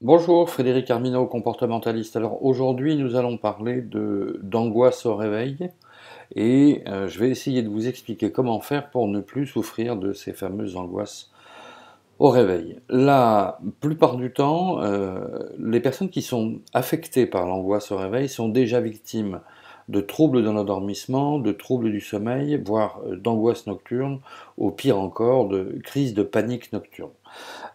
Bonjour, Frédéric Arminaud, comportementaliste. Alors aujourd'hui, nous allons parler d'angoisse au réveil et je vais essayer de vous expliquer comment faire pour ne plus souffrir de ces fameuses angoisses au réveil. La plupart du temps, les personnes qui sont affectées par l'angoisse au réveil sont déjà victimes de troubles de l'endormissement, de troubles du sommeil, voire d'angoisse nocturne, ou pire encore, de crises de panique nocturne.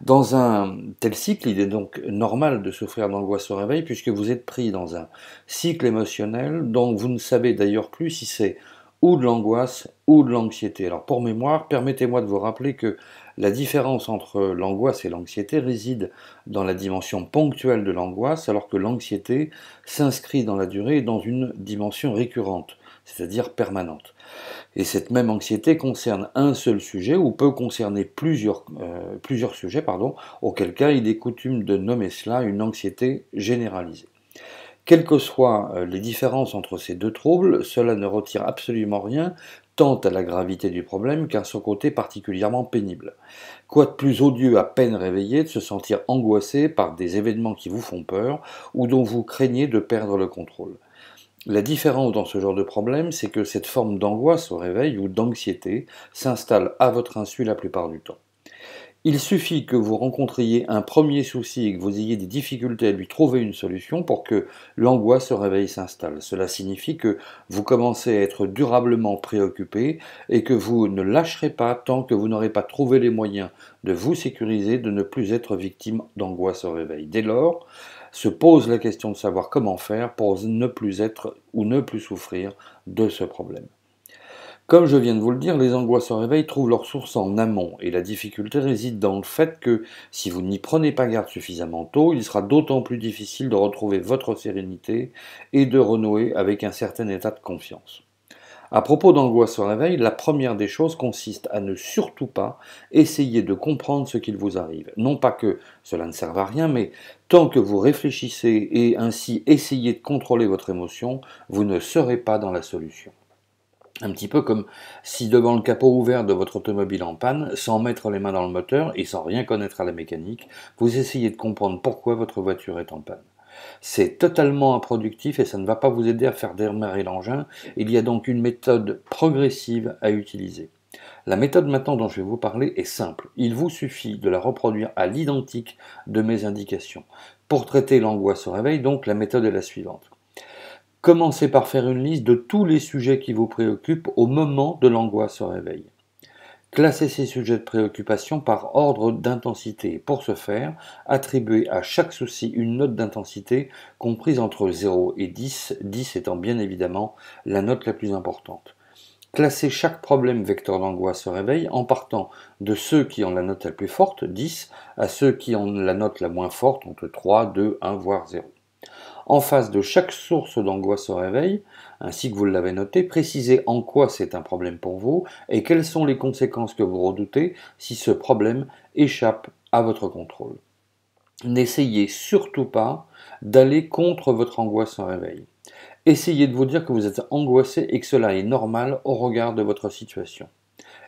Dans un tel cycle, il est donc normal de souffrir d'angoisse au réveil puisque vous êtes pris dans un cycle émotionnel dont vous ne savez d'ailleurs plus si c'est ou de l'angoisse ou de l'anxiété. Alors pour mémoire, permettez-moi de vous rappeler que la différence entre l'angoisse et l'anxiété réside dans la dimension ponctuelle de l'angoisse alors que l'anxiété s'inscrit dans la durée et dans une dimension récurrente, c'est-à-dire permanente. Et cette même anxiété concerne un seul sujet ou peut concerner plusieurs sujets, auquel cas il est coutume de nommer cela une anxiété généralisée. Quelles que soient les différences entre ces deux troubles, cela ne retire absolument rien tant à la gravité du problème qu'à son côté particulièrement pénible. Quoi de plus odieux à peine réveillé de se sentir angoissé par des événements qui vous font peur ou dont vous craignez de perdre le contrôle. La différence dans ce genre de problème, c'est que cette forme d'angoisse au réveil ou d'anxiété s'installe à votre insu la plupart du temps. Il suffit que vous rencontriez un premier souci et que vous ayez des difficultés à lui trouver une solution pour que l'angoisse au réveil s'installe. Cela signifie que vous commencez à être durablement préoccupé et que vous ne lâcherez pas tant que vous n'aurez pas trouvé les moyens de vous sécuriser, de ne plus être victime d'angoisse au réveil. Dès lors, se pose la question de savoir comment faire pour ne plus être ou ne plus souffrir de ce problème. Comme je viens de vous le dire, les angoisses au réveil trouvent leur source en amont, et la difficulté réside dans le fait que si vous n'y prenez pas garde suffisamment tôt, il sera d'autant plus difficile de retrouver votre sérénité et de renouer avec un certain état de confiance. À propos d'angoisse au réveil, la première des choses consiste à ne surtout pas essayer de comprendre ce qu'il vous arrive. Non pas que cela ne serve à rien, mais tant que vous réfléchissez et ainsi essayez de contrôler votre émotion, vous ne serez pas dans la solution. Un petit peu comme si devant le capot ouvert de votre automobile en panne, sans mettre les mains dans le moteur et sans rien connaître à la mécanique, vous essayez de comprendre pourquoi votre voiture est en panne. C'est totalement improductif et ça ne va pas vous aider à faire démarrer l'engin. Il y a donc une méthode progressive à utiliser. La méthode maintenant dont je vais vous parler est simple. Il vous suffit de la reproduire à l'identique de mes indications. Pour traiter l'angoisse au réveil, donc, la méthode est la suivante. Commencez par faire une liste de tous les sujets qui vous préoccupent au moment de l'angoisse au réveil. Classez ces sujets de préoccupation par ordre d'intensité. Pour ce faire, attribuez à chaque souci une note d'intensité comprise entre 0 et 10, 10 étant bien évidemment la note la plus importante. Classez chaque problème vecteur d'angoisse au réveil en partant de ceux qui ont la note la plus forte, 10, à ceux qui ont la note la moins forte, entre 3, 2, 1, voire 0. En face de chaque source d'angoisse au réveil, ainsi que vous l'avez noté, précisez en quoi c'est un problème pour vous et quelles sont les conséquences que vous redoutez si ce problème échappe à votre contrôle. N'essayez surtout pas d'aller contre votre angoisse au réveil. Essayez de vous dire que vous êtes angoissé et que cela est normal au regard de votre situation.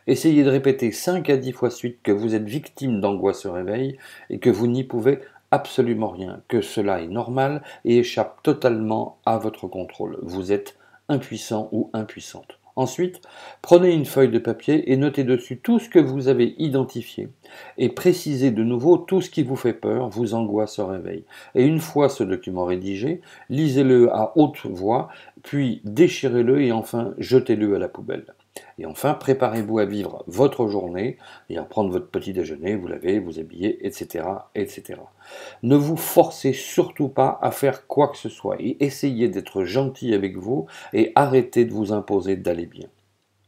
Essayez de répéter 5 à 10 fois suite que vous êtes victime d'angoisse au réveil et que vous n'y pouvez absolument rien, que cela est normal et échappe totalement à votre contrôle. Vous êtes impuissant ou impuissante. Ensuite, prenez une feuille de papier et notez dessus tout ce que vous avez identifié et précisez de nouveau tout ce qui vous fait peur, vous angoisse au réveil. Et une fois ce document rédigé, lisez-le à haute voix, puis déchirez-le et enfin jetez-le à la poubelle. Et enfin, préparez-vous à vivre votre journée et à prendre votre petit déjeuner, vous lavez, vous habiller, etc., etc. Ne vous forcez surtout pas à faire quoi que ce soit et essayez d'être gentil avec vous et arrêtez de vous imposer d'aller bien.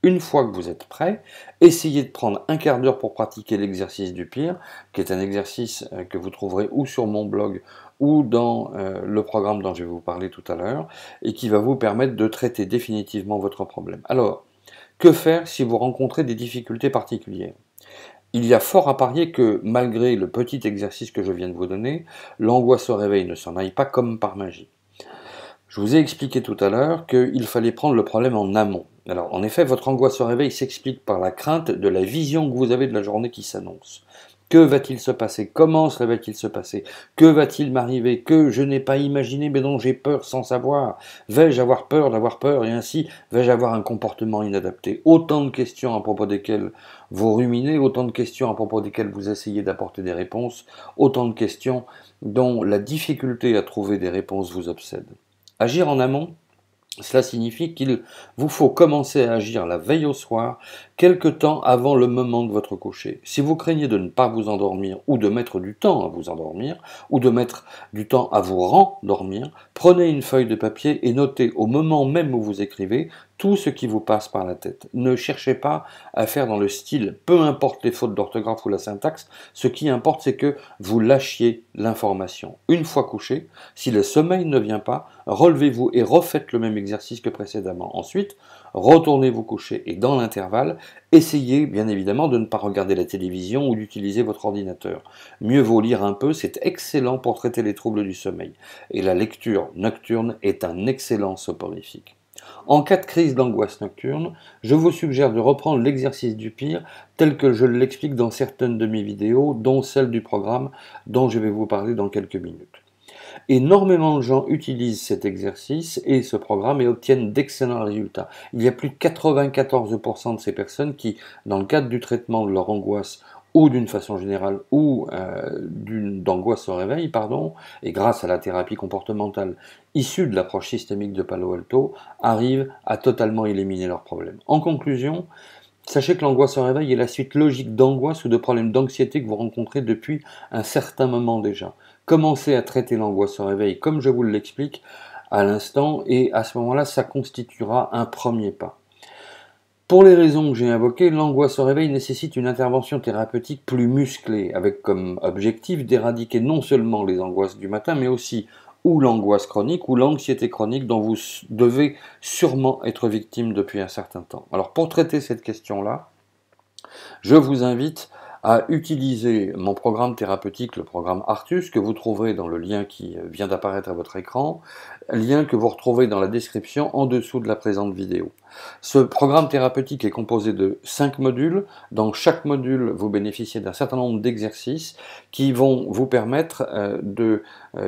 Une fois que vous êtes prêt, essayez de prendre un quart d'heure pour pratiquer l'exercice du pire, qui est un exercice que vous trouverez ou sur mon blog ou dans le programme dont je vais vous parler tout à l'heure, et qui va vous permettre de traiter définitivement votre problème. Alors, que faire si vous rencontrez des difficultés particulières? Il y a fort à parier que, malgré le petit exercice que je viens de vous donner, l'angoisse au réveil ne s'en aille pas comme par magie. Je vous ai expliqué tout à l'heure qu'il fallait prendre le problème en amont. Alors, en effet, votre angoisse au réveil s'explique par la crainte de la vision que vous avez de la journée qui s'annonce. Que va-t-il se passer? Comment cela va-t-il se passer? Que va-t-il m'arriver? Que je n'ai pas imaginé mais dont j'ai peur sans savoir? Vais-je avoir peur d'avoir peur et ainsi vais-je avoir un comportement inadapté? Autant de questions à propos desquelles vous ruminez, autant de questions à propos desquelles vous essayez d'apporter des réponses, autant de questions dont la difficulté à trouver des réponses vous obsède. Agir en amont, cela signifie qu'il vous faut commencer à agir la veille au soir, quelque temps avant le moment de votre coucher. Si vous craignez de ne pas vous endormir, ou de mettre du temps à vous endormir, ou de mettre du temps à vous rendormir, prenez une feuille de papier et notez au moment même où vous écrivez tout ce qui vous passe par la tête. Ne cherchez pas à faire dans le style, peu importe les fautes d'orthographe ou la syntaxe, ce qui importe c'est que vous lâchiez l'information. Une fois couché, si le sommeil ne vient pas, relevez-vous et refaites le même exercice que précédemment. Ensuite, retournez vous coucher et dans l'intervalle, essayez bien évidemment de ne pas regarder la télévision ou d'utiliser votre ordinateur. Mieux vaut lire un peu, c'est excellent pour traiter les troubles du sommeil. Et la lecture nocturne est un excellent soporifique. En cas de crise d'angoisse nocturne, je vous suggère de reprendre l'exercice du pire tel que je l'explique dans certaines de mes vidéos, dont celle du programme dont je vais vous parler dans quelques minutes. Énormément de gens utilisent cet exercice et ce programme et obtiennent d'excellents résultats. Il y a plus de 94% de ces personnes qui, dans le cadre du traitement de leur angoisse ou d'une façon générale, ou d'angoisse au réveil, et grâce à la thérapie comportementale issue de l'approche systémique de Palo Alto, arrivent à totalement éliminer leurs problèmes. En conclusion, sachez que l'angoisse au réveil est la suite logique d'angoisse ou de problèmes d'anxiété que vous rencontrez depuis un certain moment déjà. Commencez à traiter l'angoisse au réveil comme je vous l'explique à l'instant et à ce moment-là, ça constituera un premier pas. Pour les raisons que j'ai invoquées, l'angoisse au réveil nécessite une intervention thérapeutique plus musclée, avec comme objectif d'éradiquer non seulement les angoisses du matin, mais aussi ou l'angoisse chronique ou l'anxiété chronique dont vous devez sûrement être victime depuis un certain temps. Alors pour traiter cette question-là, je vous invite à utiliser mon programme thérapeutique, le programme Artus, que vous trouverez dans le lien qui vient d'apparaître à votre écran, lien que vous retrouvez dans la description en dessous de la présente vidéo. Ce programme thérapeutique est composé de 5 modules. Dans chaque module, vous bénéficiez d'un certain nombre d'exercices qui vont vous permettre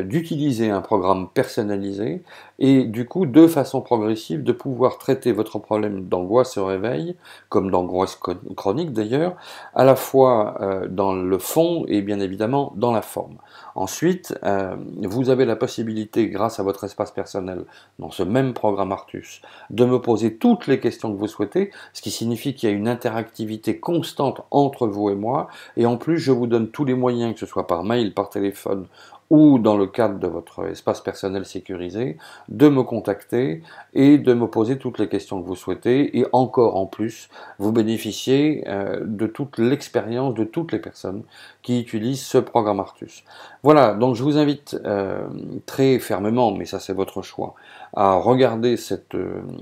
d'utiliser un programme personnalisé et du coup, de façon progressive, de pouvoir traiter votre problème d'angoisse au réveil, comme d'angoisse chronique d'ailleurs, à la fois dans le fond et bien évidemment dans la forme. Ensuite, vous avez la possibilité, grâce à votre espace personnel, dans ce même programme Artus, de me poser toutes les questions que vous souhaitez, ce qui signifie qu'il y a une interactivité constante entre vous et moi, et en plus, je vous donne tous les moyens, que ce soit par mail, par téléphone, ou dans le cadre de votre espace personnel sécurisé, de me contacter et de me poser toutes les questions que vous souhaitez. Et encore en plus, vous bénéficiez de toute l'expérience de toutes les personnes qui utilisent ce programme Artus. Voilà, donc je vous invite très fermement, mais ça c'est votre choix, à regarder cette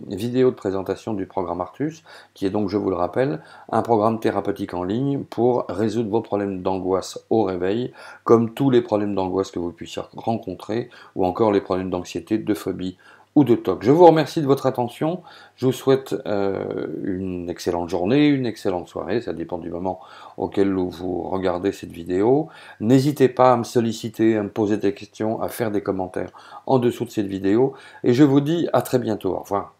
vidéo de présentation du programme Artus, qui est donc, je vous le rappelle, un programme thérapeutique en ligne pour résoudre vos problèmes d'angoisse au réveil, comme tous les problèmes d'angoisse que vous puissiez rencontrer, ou encore les problèmes d'anxiété, de phobie ou de TOC. Je vous remercie de votre attention, je vous souhaite une excellente journée, une excellente soirée, ça dépend du moment auquel vous regardez cette vidéo. N'hésitez pas à me solliciter, à me poser des questions, à faire des commentaires en dessous de cette vidéo, et je vous dis à très bientôt, au revoir.